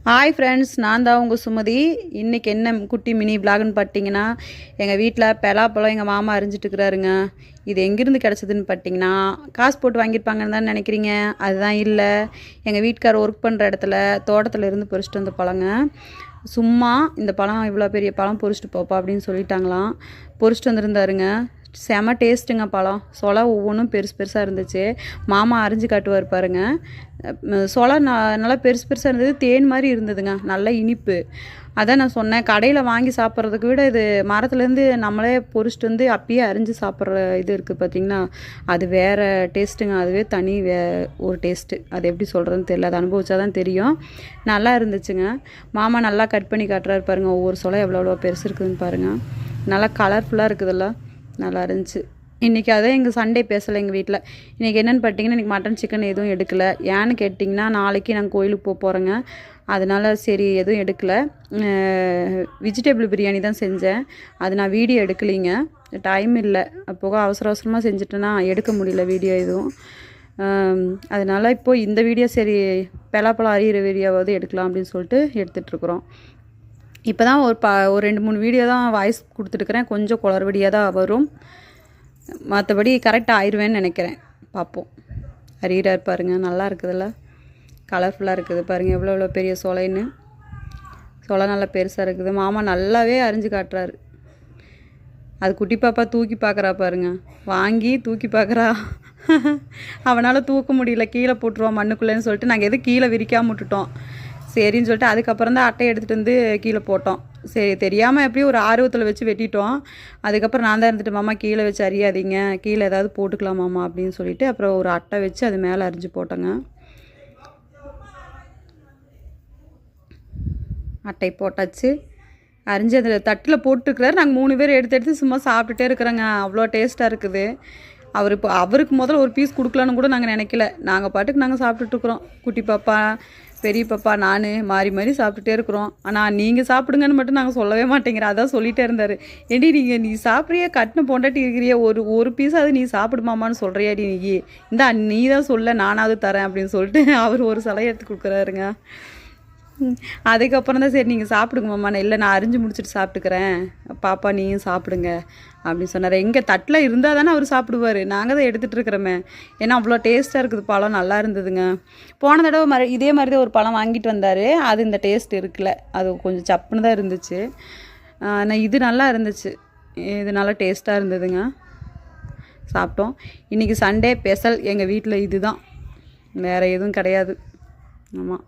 Hi friends, நான் தான் உங்கள் சுமதி. இன்றைக்கி என்ன குட்டி மினி விலாகுன்னு பார்த்தீங்கன்னா, எங்கள் வீட்டில் பலாப்பழம் எங்கள் மாமா அரிஞ்சிட்ருக்குறாருங்க. இது எங்கேருந்து கிடச்சதுன்னு பார்த்தீங்கன்னா, காசு போட்டு வாங்கியிருப்பாங்கன்னு தான் நினைக்கிறீங்க. அதுதான் இல்லை, எங்கள் வீட்டுக்காரர் ஒர்க் பண்ணுற இடத்துல தோட்டத்தில் இருந்து பறிச்சிட்டு வந்த பழங்க. சும்மா இந்த பழம் இவ்வளோ பெரிய பழம் பொறிச்சிட்டு போப்பா அப்படின்னு சொல்லிட்டாங்களாம். பொறிச்சிட்டு வந்திருந்தாருங்க. செம டேஸ்ட்டுங்க பழம். சொலை ஒவ்வொன்றும் பெருசு பெருசாக இருந்துச்சு. மாமா அரிஞ்சு காட்டுவார் பாருங்க. சொலை நல்லா பெருசு பெருசாக இருந்தது, தேன் மாதிரி இருந்ததுங்க, நல்ல இனிப்பு. அதான் நான் சொன்னேன், கடையில் வாங்கி சாப்பிட்றதுக்கு விட இது மரத்துலேருந்து நம்மளே பொறிச்சிட்டு வந்து அப்பயே அரிஞ்சு சாப்பிட்ற இது இருக்குது பார்த்திங்கன்னா, அது வேறு டேஸ்ட்டுங்க. அதுவே தனி ஒரு டேஸ்ட்டு. அது எப்படி சொல்கிறதுன்னு தெரியல, அது அனுபவிச்சா தான் தெரியும். நல்லா இருந்துச்சுங்க. மாமா நல்லா கட் பண்ணி காட்டுறாரு பாருங்கள். ஒவ்வொரு சொலை எவ்வளோ பெருசு இருக்குதுன்னு பாருங்கள். நல்லா கலர்ஃபுல்லாக இருக்குதுல்ல, நல்லா இருந்துச்சு. இன்றைக்கி அதான் எங்கள் சண்டே பேசலை எங்கள் வீட்டில். இன்றைக்கி என்னென்னு பார்த்தீங்கன்னா, இன்றைக்கி மட்டன் சிக்கன் எதுவும் எடுக்கலை. ஏன்னு கேட்டிங்கன்னா, நாளைக்கு நாங்கள் கோயிலுக்கு போகிறோங்க. அதனால் சரி எதுவும் எடுக்கலை. வெஜிடபிள் பிரியாணி தான் செஞ்சேன். அது நான் வீடியோ எடுக்கலிங்க, டைம் இல்லை. அப்போது அவசர அவசரமாக செஞ்சுட்டேன்னா எடுக்க முடியல வீடியோ எதுவும். அதனால் இப்போது இந்த வீடியோ சரி பலாப்பழம் அறிகிற வீடியோவாவது எடுக்கலாம் அப்படின்னு சொல்லிட்டு எடுத்துகிட்ருக்குறோம். இப்போ தான் ஒரு 2-3 வீடியோ தான் வாய்ஸ் கொடுத்துட்டுருக்குறேன். கொஞ்சம் குளறுபடியாக தான் வரும், மற்றபடி கரெக்டாக ஆயிடுவேன்னு நினைக்கிறேன். பார்ப்போம். அறிகிறார் பாருங்கள், நல்லா இருக்குதுல்ல, கலர்ஃபுல்லாக இருக்குது பாருங்கள். எவ்வளோ பெரிய சொலைன்னு. சொலை நல்லா பெருசாக இருக்குது. மாமா நல்லாவே அரிஞ்சு காட்டுறாரு. அது குட்டி பாப்பா தூக்கி பார்க்குறா பாருங்க, வாங்கி தூக்கி பார்க்குறா. அவனால் தூக்க முடியல, கீழே போட்டுருவான் மண்ணுக்குள்ளேன்னு சொல்லிட்டு நாங்கள் எதுவும் கீழே விரிக்காமல் விட்டுட்டோம். சரின்னு சொல்லிட்டு அதுக்கப்புறம் தான் அட்டை எடுத்துகிட்டு வந்து கீழே போட்டோம். சரி தெரியாமல் எப்படியும் ஒரு ஆர்வத்தில் வச்சு வெட்டிட்டோம். அதுக்கப்புறம் நான் தான் இருந்துட்டு, மாமா கீழே வச்சு அறியாதீங்க, கீழே ஏதாவது போட்டுக்கலாம் மாமா அப்படின்னு சொல்லிட்டு அப்புறம் ஒரு அட்டை வச்சு அது மேலே அரிஞ்சு போட்டோங்க. அட்டை போட்டாச்சு, அரிஞ்சு அதில் தட்டில் போட்டுருக்குறாரு. நாங்கள் 3 பேர் எடுத்து எடுத்து சும்மா சாப்பிட்டுட்டே இருக்கிறோங்க. அவ்வளோ டேஸ்ட்டாக இருக்குது. அவருக்கு முதல்ல ஒரு பீஸ் கொடுக்கலான்னு கூட நாங்கள் நினைக்கல. நாங்கள் பாட்டுக்கு நாங்கள் சாப்பிட்டுட்ருக்குறோம். குட்டி பாப்பா, பெரிய பாப்பா, நான் மாறி மாறி சாப்பிட்டுட்டே இருக்கிறோம். ஆனால் நீங்கள் சாப்பிடுங்கன்னு மட்டும் நாங்கள் சொல்லவே மாட்டேங்கிறோம். அதான் சொல்லிகிட்டே இருந்தார். ஏண்டி நீ சாப்பிட்றியா, கட்டின பொண்டாட்டி இருக்கிறியா, ஒரு பீஸாவது நீ சாப்பிடுமாமான்னு சொல்கிறியாடி, நீ தான் சொல்ல, நானாவது தரேன் அப்படின்னு சொல்லிட்டு அவர் ஒரு சிலையை எடுத்து கொடுக்குறாருங்க. அதுக்கப்புறம் தான் சரி நீங்கள் சாப்பிடுங்க மாமா, நான் இல்லை நான் அரிஞ்சு முடிச்சுட்டு சாப்பிட்டுக்கிறேன், பாப்பா நீயும் சாப்பிடுங்க அப்படின்னு சொன்னார். எங்கள் தட்டில் இருந்தால் தானே அவர் சாப்பிடுவார், நாங்கள் தான் எடுத்துகிட்டு இருக்கிறோமே. ஏன்னா அவ்வளோ டேஸ்ட்டாக இருக்குது. பழம் நல்லா இருந்ததுங்க. போன தடவை இதே மாதிரி தான் ஒரு பழம் வாங்கிட்டு வந்தார். அது இந்த டேஸ்ட் இருக்குல்ல, அது கொஞ்சம் சப்புன்னு தான் இருந்துச்சு. ஆனால் இது நல்லா இருந்துச்சு, இது நல்லா டேஸ்ட்டாக இருந்ததுங்க. சாப்பிட்டோம். இன்றைக்கி சண்டே ஸ்பெஷல் எங்கள் வீட்டில் இது தான், வேறு எதுவும் கிடையாது. ஆமாம்.